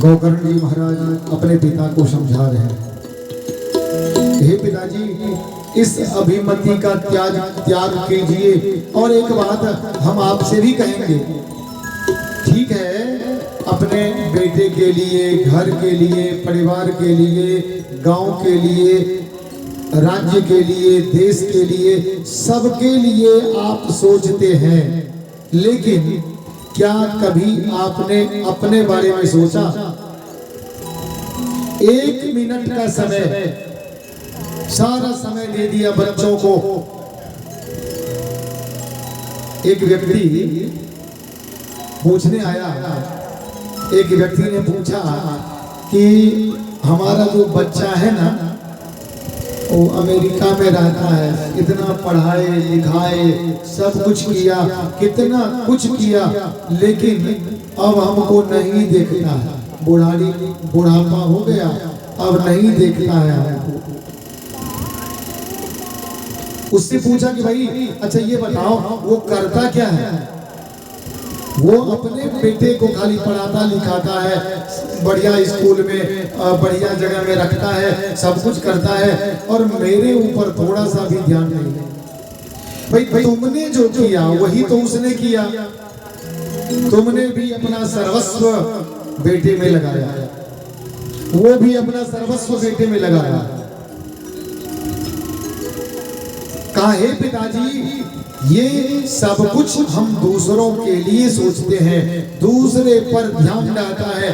गोकर्ण जी महाराज अपने पिता को समझा रहे हैं, हे पिताजी इस अभिमति का त्याग कीजिए। और एक बात हम आपसे भी कहेंगे, ठीक है अपने बेटे के लिए, घर के लिए, परिवार के लिए, गांव के लिए, राज्य के लिए, देश के लिए, सबके लिए आप सोचते हैं, लेकिन क्या कभी आपने अपने बारे में सोचा? 1 मिनट का समय, सारा समय दे दिया बच्चों को। एक व्यक्ति पूछने आया, एक व्यक्ति ने पूछा कि हमारा जो बच्चा है ना वो अमेरिका में रहता है, इतना पढ़ाए लिखाए सब कुछ किया, कितना कुछ किया, लेकिन अब हमको नहीं देखता है, बुढ़ापा हो गया, अब नहीं देखता है हमको। उससे पूछा कि भाई अच्छा ये बताओ वो करता क्या है? वो अपने बेटे को खाली पढ़ाता लिखाता है, बढ़िया स्कूल में बढ़िया जगह में रखता है, सब कुछ करता है, और मेरे ऊपर थोड़ा सा भी ध्यान नहीं है। भाई तुमने जो किया वही तो उसने किया, तुमने भी अपना सर्वस्व बेटे में लगाया, वो भी अपना सर्वस्व बेटे में लगाया। काहे पिताजी ये सब कुछ हम दूसरों के लिए सोचते हैं, दूसरे पर ध्यान जाता है,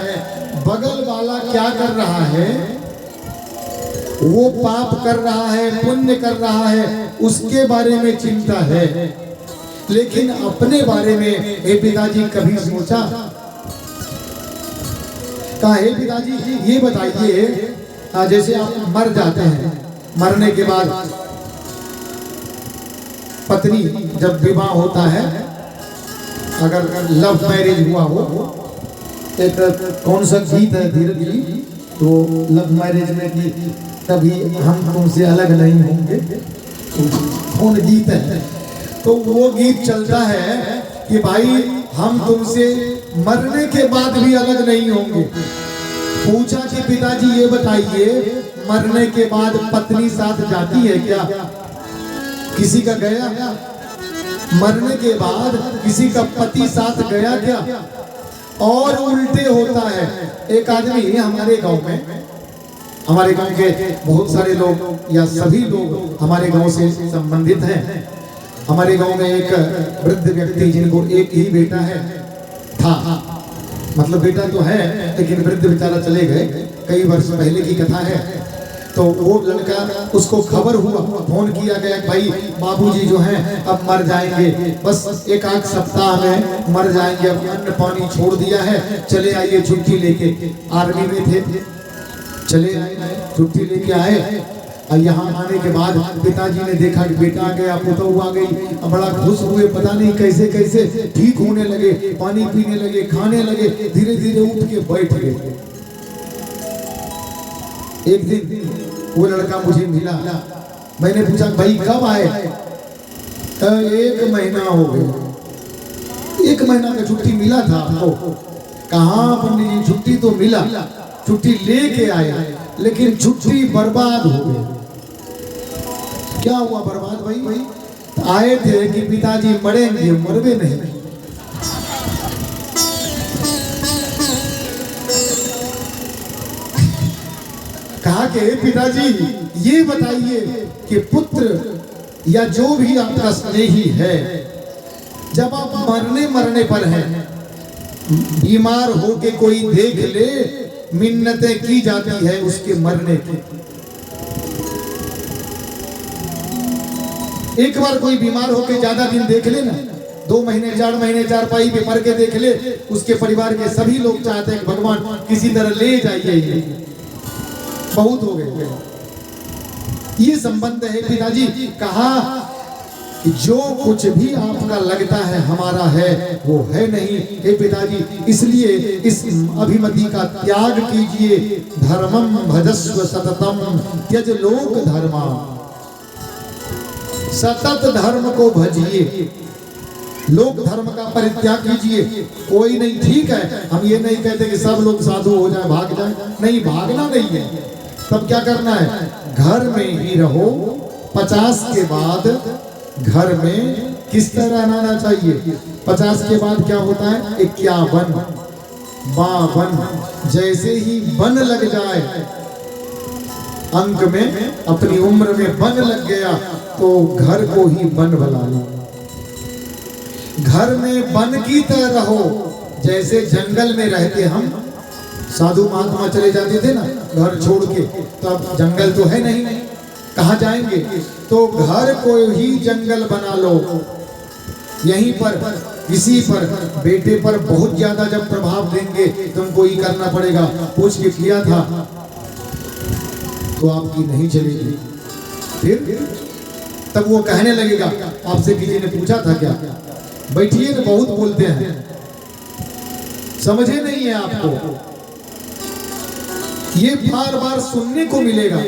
बगल वाला क्या कर रहा है, वो पाप कर रहा है, पुण्य कर रहा है, उसके बारे में चिंता है, लेकिन अपने बारे में हे पिताजी कभी सोचा? काहे पिताजी ये बताइए, जैसे आप मर जाते हैं, मरने के बाद पत्नी जब विवाह होता है, अगर लव मैरिज हुआ हो, एक कौन सा गीत है धीरज जी, तो लव मैरिज में कि कभी हम तुमसे अलग नहीं होंगे, कौन गीत है, तो वो गीत चलता है कि भाई हम तुमसे मरने के बाद भी अलग नहीं होंगे। पूछा कि पिताजी ये बताइए मरने के बाद पत्नी साथ जाती है क्या? किसी का गया? मरने के बाद किसी का पति साथ गया क्या? और उल्टे होता है। एक आदमी हमारे गांव में, हमारे गांव के बहुत सारे लोग या सभी लोग हमारे गांव से संबंधित हैं। हमारे गांव में एक वृद्ध व्यक्ति जिनको एक ही बेटा है था, मतलब बेटा तो है लेकिन वृद्ध बेचारा चले गए, कई वर्ष पहले की कथा है। तो वो लड़का, उसको खबर हुआ, फोन किया गया भाई बाबूजी जो हैं अब मर जाएंगे, बस एक आध सप्ताह में मर जाएंगे, अब अन्न पानी छोड़ दिया है, चले आइए छुट्टी लेके। आर्मी में थे, चले आए, छुट्टी लेके आए। और यहाँ आने के बाद पिताजी ने देखा कि बेटा आ गया, पुतहू आ गई, बड़ा खुश हुए, पता नहीं कैसे कैसे ठीक होने लगे, पानी पीने लगे, खाने लगे, धीरे धीरे उठ के बैठ गए। एक दिन वो लड़का मुझे मिला, मैंने पूछा भाई कब आए? 1 महीना हो गया। 1 महीना का छुट्टी मिला था आपको? कहाँ पंडित जी, छुट्टी तो मिला, छुट्टी लेके आए, लेकिन छुट्टी बर्बाद हो गई। क्या हुआ बर्बाद भाई? आए थे कि पिताजी मरेंगे, मरवे नहीं। कहा कि पिताजी ये बताइए कि पुत्र या जो भी आपका स्नेही है, जब आप मरने पर हैं, बीमार होके कोई देख ले, मिन्नतें की जाती है उसके मरने की। एक बार कोई बीमार होके ज्यादा दिन देख ले ना, 2 महीने 4 महीने चारपाई पे मर के देख ले, उसके परिवार के सभी लोग चाहते हैं भगवान किसी तरह ले जाइए, बहुत हो गए। ये संबंध है पिताजी। कहा कि जो कुछ भी आपका लगता है हमारा है, वो है नहीं हे पिताजी, इसलिए इस अभिमति का त्याग कीजिए। धर्मम भजस्व सततम त्यज लोक धर्मा, सतत धर्म को भजिए। लोक धर्म का परित्याग कीजिए। कोई नहीं, ठीक है, हम ये नहीं कहते कि सब लोग साधु हो जाए, भाग जाए, नहीं, भागना नहीं है। तब क्या करना है, घर में ही रहो। 50 के बाद घर में किस तरह रहना चाहिए? 50 के बाद क्या होता है? 51, 52, जैसे ही बन लग जाए अंक में, अपनी उम्र में बन लग गया तो घर को ही बन बना लो। घर में बन की तरह रहो। जैसे जंगल में रहते हम साधु महात्मा चले जाते थे ना घर छोड़ के, तो अब जंगल तो है नहीं, कहाँ जाएंगे? तो घर को ही जंगल बना लो। यहीं पर किसी पर, बेटे पर बहुत ज्यादा जब प्रभाव देंगे तुमको ही करना पड़ेगा, पूछ के किया था तो आपकी नहीं चलेगी। फिर तब वो कहने लगेगा, आपसे किसी ने पूछा था क्या? बैठिए तो बहुत बोलते हैं, समझे नहीं है आपको। ये बार बार सुनने को मिलेगा।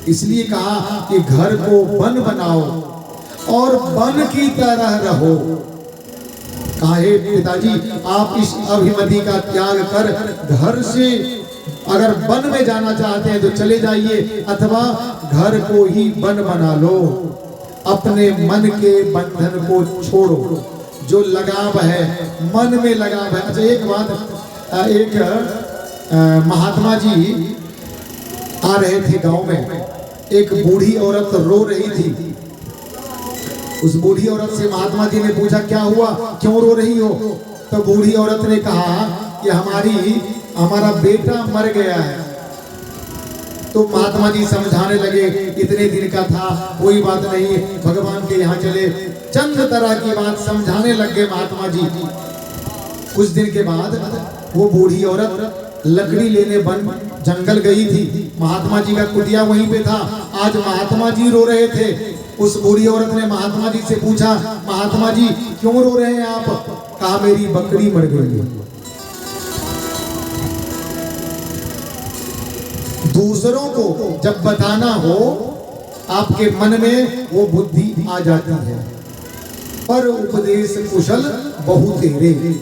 इसलिए कहा कि घर को वन बनाओ और वन की तरह रहो। कहा, हे पिताजी, आप इस अभिमति का त्याग कर घर से अगर वन में जाना चाहते हैं तो चले जाइए, अथवा घर को ही वन बना लो। अपने मन के बंधन को छोड़ो। जो लगाव है, मन में लगाव है। अच्छा, एक बात, एक महात्मा जी आ रहे थे गांव में, एक बूढ़ी औरत रो रही थी। उस बूढ़ी औरत से महात्मा जी ने पूछा, क्या हुआ, क्यों रो रही हो? तो बूढ़ी औरत ने कहा कि हमारा बेटा मर गया है। तो महात्मा जी समझाने लगे, इतने दिन का था, कोई बात नहीं, भगवान के यहाँ चले। चंद तरह की बात समझाने लग गए महात्मा जी। कुछ दिन के बाद वो बूढ़ी औरत लकड़ी लेने वन जंगल गई थी। महात्मा जी का कुटिया वहीं पे था। आज महात्मा जी रो रहे थे। उस बूढ़ी औरत ने महात्मा जी से पूछा, महात्मा जी क्यों रो रहे हैं आप? कहा, मेरी बकरी मर गई है। दूसरों को जब बताना हो, आपके मन में वो बुद्धि आ जाती है। पर उपदेश कुशल बहु तेरे,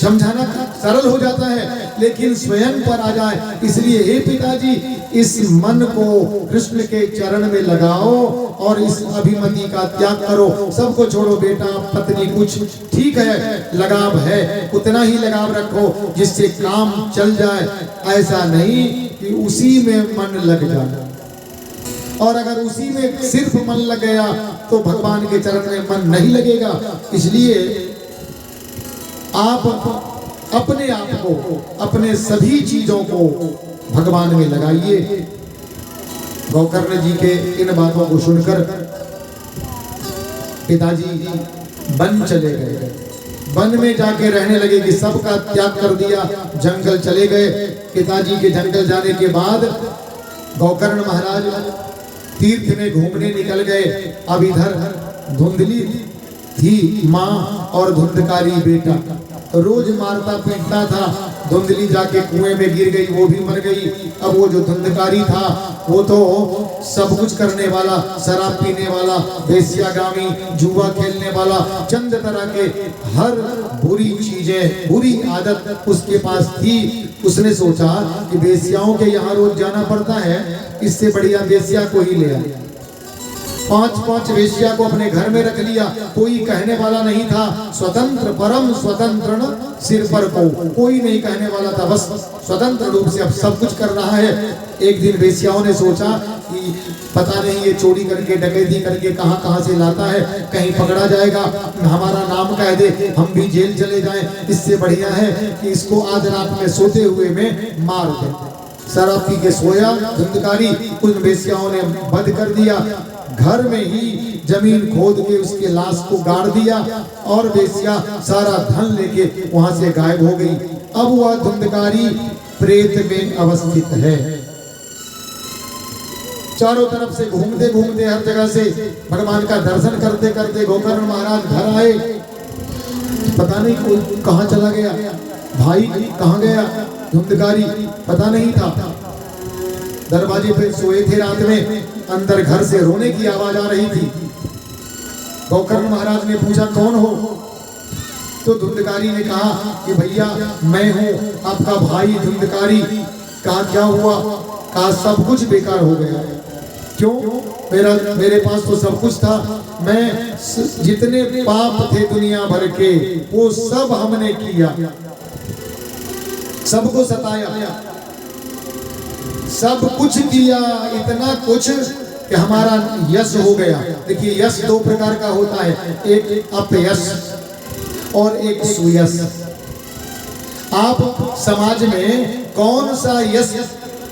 समझाना सरल हो जाता है, लेकिन स्वयं पर आ जाए। इसलिए हे पिताजी, इस मन को कृष्ण के चरण में लगाओ और इस अभिमति का त्याग करो। सबको छोड़ो, बेटा पत्नी कुछ ठीक है, लगाव है, उतना ही लगाव रखो जिससे काम चल जाए। ऐसा नहीं कि उसी में मन लग जाए। और अगर उसी में सिर्फ मन लग गया तो भगवान के चरण में मन नहीं लगेगा। इसलिए आप अपने आप को, अपने सभी चीजों को भगवान में लगाइए। गोकर्ण जी के इन बातों को सुनकर पिताजी वन चले गए। वन में जाके रहने लगे कि सबका त्याग कर दिया, जंगल चले गए। पिताजी के जंगल जाने के बाद गोकर्ण महाराज तीर्थ में घूमने निकल गए। अब इधर धुंधली थी माँ और धुंधकारी बेटा, रोज मारता पीटता था। धुंधली जाके कुएं में गिर गई, वो भी मर गई। अब वो जो धुंधकारी था वो तो सब कुछ करने वाला, शराब पीने वाला, वेश्यागामी, जुआ खेलने वाला, चंद तरह के हर बुरी चीजें, बुरी आदत उसके पास थी। उसने सोचा कि वेश्याओं के यहाँ रोज जाना पड़ता है, इससे बढ़िया वेश्या को ही ले आया। 5-5 वेश्या को अपने घर में रख लिया। कोई कहने वाला नहीं था। स्वतंत्र, परम स्वतंत्र न सिर पर को कोई नहीं कहने वाला था। बस स्वतंत्र रूप से अब सब कुछ कर रहा है। एक दिन वेश्याओं ने सोचा कि पता नहीं ये चोरी करके, डकैती करके कहां कहां से लाता है, कहीं पकड़ा जाएगा, हमारा नाम कह दे, हम भी जेल चले जाएं। इससे बढ़िया है कि इसको आज रात में सोते हुए में मार दे। शराब पी के सोया धुंधकारी, उन वेश्याओं ने वध कर दिया। घर में ही जमीन खोद के उसके लाश को गाड़ दिया और वेश्या सारा धन लेके वहां से गायब हो गई। अब वह धुंधकारी प्रेत में अवस्थित है। चारों तरफ से घूमते घूमते, हर जगह से भगवान का दर्शन करते करते गोकर्ण महाराज घर आए। पता नहीं कोई कहाँ चला गया, भाई कहाँ गया, धुंधकारी पता नहीं था। दरवाजे पे सोए थे रात में, अंदर घर से रोने की आवाज आ रही थी। गोकर्ण महाराज ने पूछा, कौन हो? तो धुंधकारी ने कहा कि भैया मैं हूँ आपका भाई धुंधकारी। कहा क्या हुआ? कहा सब कुछ बेकार हो गया। क्यों? मेरे पास तो सब कुछ था। मैं जितने पाप थे दुनिया भर के वो सब हमने किया, सबको सताया, सब कुछ किया, इतना कुछ कि हमारा यश हो गया। देखिए यश दो प्रकार का होता है, एक अपयश और एक सुयश। आप समाज में कौन सा यश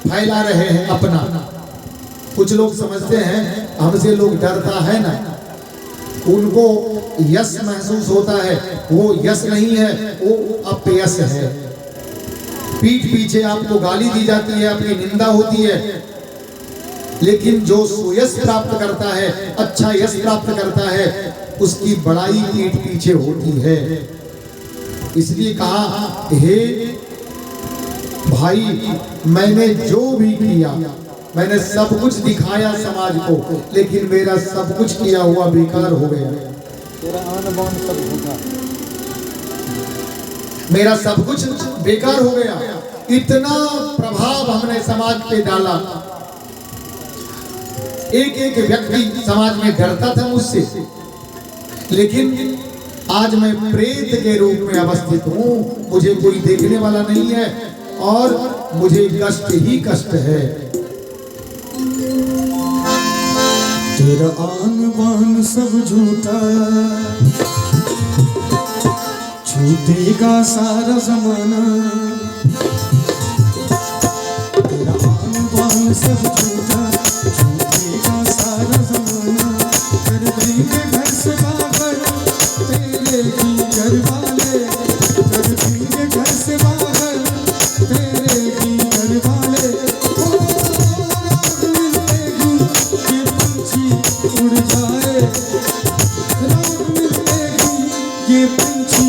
फैला रहे हैं अपना? कुछ लोग समझते हैं हमसे लोग डरता है ना, उनको यश महसूस होता है, वो यश नहीं है, वो अपयश है। पीठ पीछे आपको गाली दी जाती है, आपकी निंदा होती है, लेकिन जो सुयश प्राप्त करता है, अच्छा यश प्राप्त करता है, उसकी बड़ाई पीठ पीछे होती है। इसलिए कहा हे भाई मैंने जो भी किया, मैंने सब कुछ दिखाया समाज को, लेकिन मेरा सब कुछ किया हुआ बेकार हो गया। मेरा सब कुछ बेकार हो गया। इतना प्रभाव हमने समाज पे डाला, एक एक व्यक्ति समाज में डरता था मुझसे, लेकिन आज मैं प्रेत के रूप में अवस्थित हूँ। मुझे कोई देखने वाला नहीं है और मुझे कष्ट ही कष्ट है। तेरा आन बान सब झूठा, झूठेगा सारा जमाना। तेरा आन बान सब झूठा, झूठेगा सारा जमाना। कर देंगे घर से बाहर तेरे ही घर वाले, कर देंगे घर से बाहर तेरे ही घर वाले। उड़ जाए रात मिलेगी, ये पंछी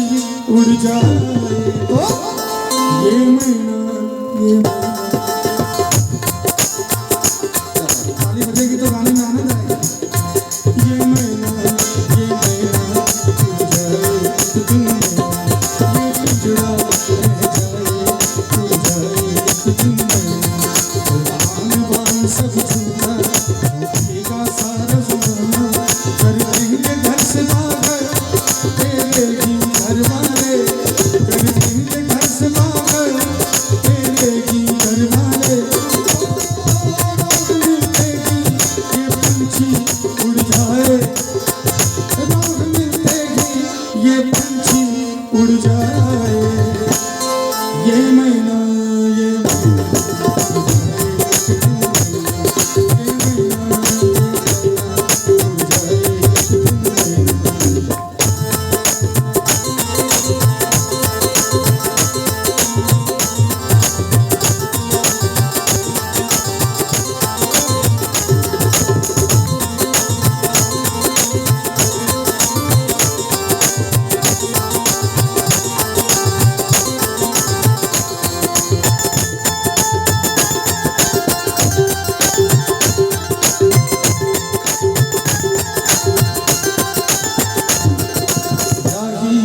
उड़ जाए। ये महीना ताली बजेगी तो गाने में आनंद आएगा। ये महीना उड़ जाए तो दिन में ये पिंजरा रह जाए, उड़ जाए तो दिन में। आन बान सब झूठा, झूठेगा सारा ज़माना। कर देंगे घर से बाहर तेरे ही घर वाले, कर देंगे घर से बाहर तेरे ही घर वाले। रात मिलेगी ये पंछी उड़ जाए, रात मिलेगी ये पंछी उड़ जाए। ये महीना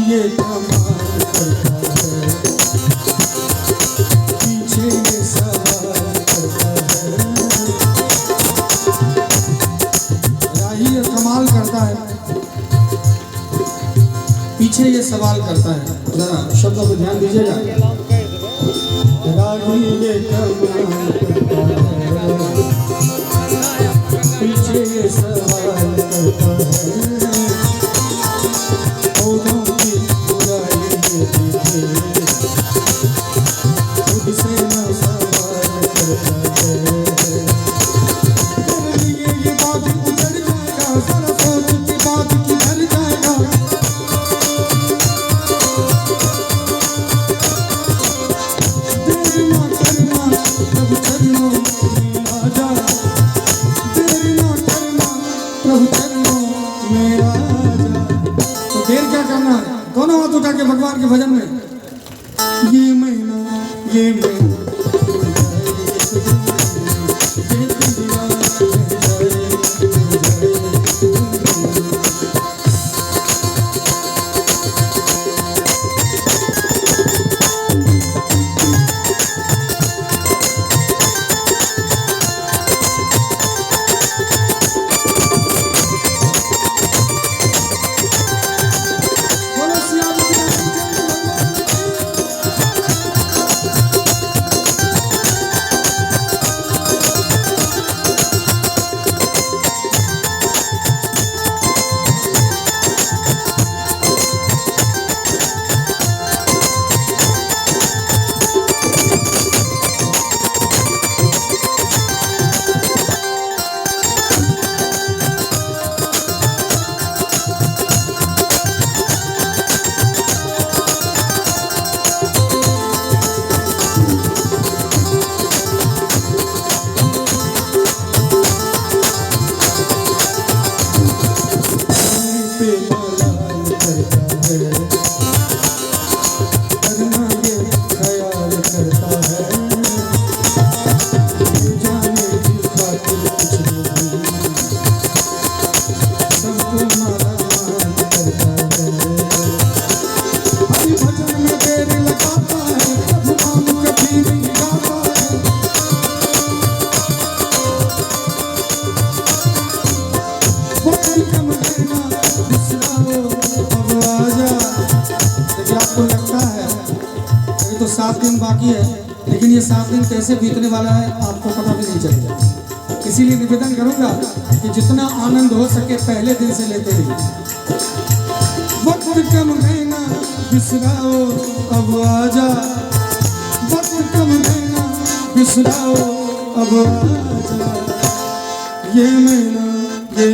ये कमाल करता है, पीछे ये सवाल करता है। राही ये कमाल करता है, पीछे ये सवाल करता है। जरा शब्दों पर ध्यान दीजिएगा। राही ये कमाल करता है, पीछे ये सवाल करता है। खुद से न सवाल करता है। ये बात उजड़ जाएगा, जरा सोच के बात किधर जाएगा। देर ना करना प्रभु चरणों में आ जा, देर ना करना प्रभु चरणों में आ जा। तो देर क्या करना है? दोनों हाथ उठा के भगवान के भजन में। ये महीना ये महीना बाकी है, लेकिन ये 7 दिन कैसे बीतने वाला है आपको पता भी नहीं चलेगा। इसीलिए निवेदन करूंगा कि जितना आनंद हो सके पहले दिन से लेते रहिए। वक्त कम है ना बिसराओ अब आजा, वक्त कम है ना बिसराओ अब आजा, ये महीना ये